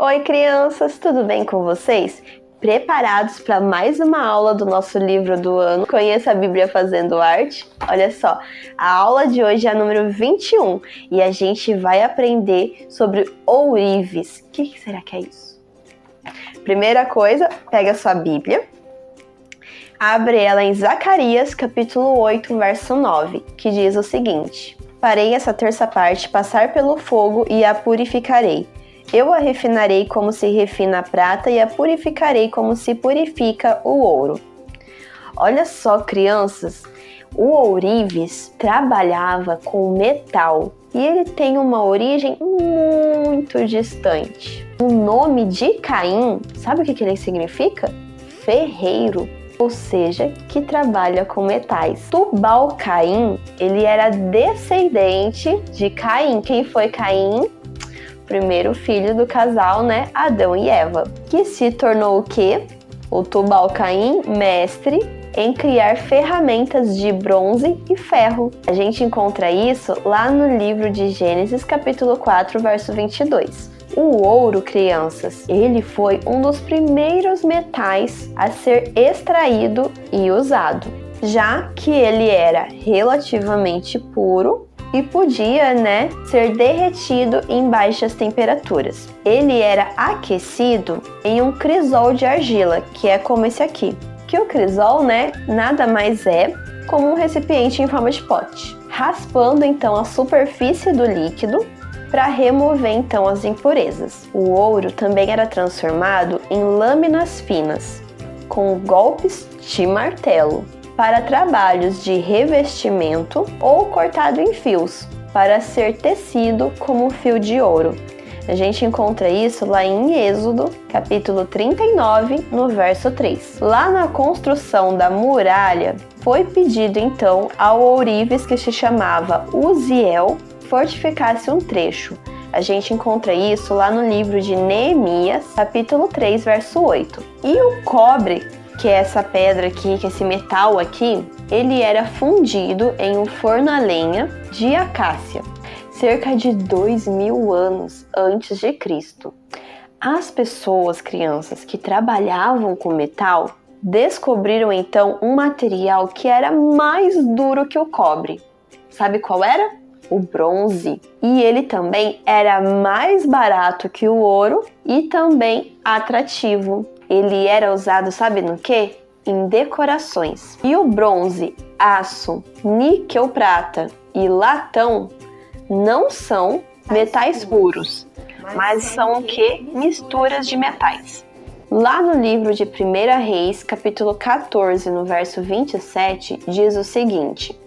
Oi, crianças, tudo bem com vocês? Preparados para mais uma aula do nosso livro do ano? Conheça a Bíblia Fazendo Arte? Olha só, a aula de hoje é a número 21 e a gente vai aprender sobre ourives. O que será que é isso? Primeira coisa, pega a sua Bíblia, abre ela em Zacarias, capítulo 8, verso 9, que diz o seguinte: Farei essa terça parte passar pelo fogo e a purificarei. Eu a refinarei como se refina a prata e a purificarei como se purifica o ouro. Olha só, crianças, o ourives trabalhava com metal e ele tem uma origem muito distante. O nome de Caim, sabe o que ele significa? Ferreiro, ou seja, que trabalha com metais. Tubal-Caim, ele era descendente de Caim. Quem foi Caim? Primeiro filho do casal, Adão e Eva, que se tornou o quê? O Tubal-Caim, mestre em criar ferramentas de bronze e ferro. A gente encontra isso lá no livro de Gênesis, capítulo 4, verso 22. O ouro, crianças, ele foi um dos primeiros metais a ser extraído e usado, já que ele era relativamente puro e podia, ser derretido em baixas temperaturas. Ele era aquecido em um crisol de argila, que é como esse aqui. Que o crisol, nada mais é como um recipiente em forma de pote. Raspando então a superfície do líquido para remover então as impurezas. O ouro também era transformado em lâminas finas, com golpes de martelo, para trabalhos de revestimento ou cortado em fios, para ser tecido como fio de ouro. A gente encontra isso lá em Êxodo, capítulo 39, no verso 3. Lá na construção da muralha, foi pedido então ao ourives que se chamava Uziel fortificasse um trecho. A gente encontra isso lá no livro de Neemias, capítulo 3, verso 8. E o cobre, que é essa pedra aqui, que é esse metal aqui, ele era fundido em um forno a lenha de acácia, cerca de 2000 anos antes de Cristo. As pessoas, crianças, que trabalhavam com metal, descobriram então um material que era mais duro que o cobre. Sabe qual era? O bronze. E ele também era mais barato que o ouro e também atrativo. Ele era usado, sabe no quê? Em decorações. E o bronze, aço, níquel, prata e latão não são metais puros, mas são o quê? Misturas de metais. Lá no livro de 1 Reis, capítulo 14, no verso 27, diz o seguinte: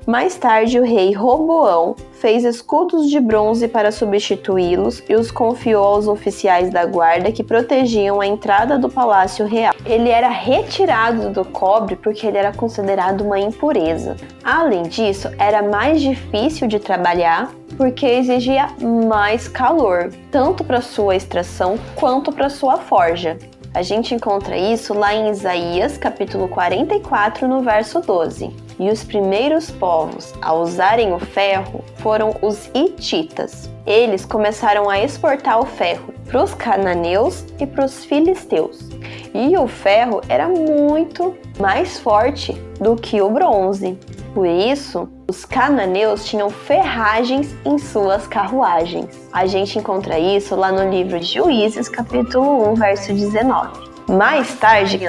Mais tarde o rei Roboão fez escudos de bronze para substituí-los e os confiou aos oficiais da guarda que protegiam a entrada do palácio real. Ele era retirado do cobre porque ele era considerado uma impureza. Além disso, era mais difícil de trabalhar porque exigia mais calor, tanto para sua extração quanto para sua forja. A gente encontra isso lá em Isaías, capítulo 44, no verso 12. E os primeiros povos a usarem o ferro foram os hititas. Eles começaram a exportar o ferro para os cananeus e para os filisteus. E o ferro era muito mais forte do que o bronze. Por isso, os cananeus tinham ferragens em suas carruagens. A gente encontra isso lá no livro de Juízes, capítulo 1, verso 19. Mais tarde,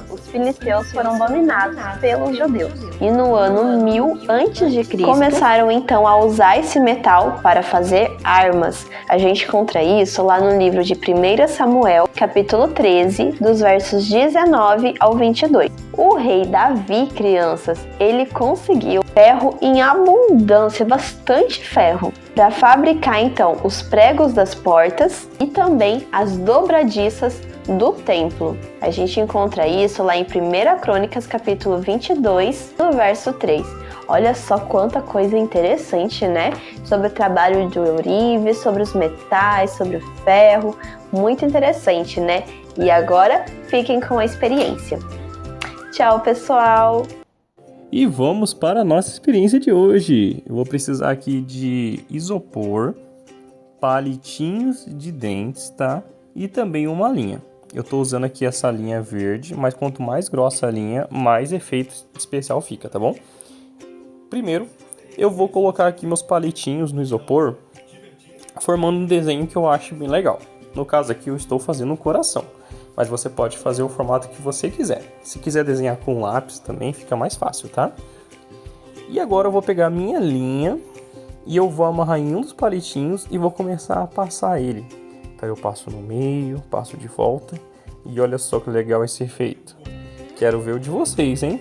os filisteus foram dominados pelos judeus. E no ano 1000 a.C., começaram então a usar esse metal para fazer armas. A gente encontra isso lá no livro de 1 Samuel, capítulo 13, dos versos 19 ao 22. O rei Davi, crianças, ele conseguiu ferro em abundância, bastante ferro, para fabricar então os pregos das portas e também as dobradiças do templo. A gente encontra isso lá em 1 Crônicas, capítulo 22, no verso 3. Olha só quanta coisa interessante, sobre o trabalho de ourives, sobre os metais, sobre o ferro. Muito interessante, E agora, fiquem com a experiência. Tchau, pessoal! E vamos para a nossa experiência de hoje. Eu vou precisar aqui de isopor, palitinhos de dentes, tá? e também uma linha. Eu estou usando aqui essa linha verde, mas quanto mais grossa a linha, mais efeito especial fica, tá bom? Primeiro, eu vou colocar aqui meus palitinhos no isopor, formando um desenho que eu acho bem legal. No caso aqui eu estou fazendo um coração, mas você pode fazer o formato que você quiser. Se quiser desenhar com lápis também fica mais fácil, tá? E agora eu vou pegar a minha linha e eu vou amarrar em um dos palitinhos e vou começar a passar ele. Então eu passo no meio, passo de volta e olha só que legal esse efeito. Quero ver o de vocês, hein?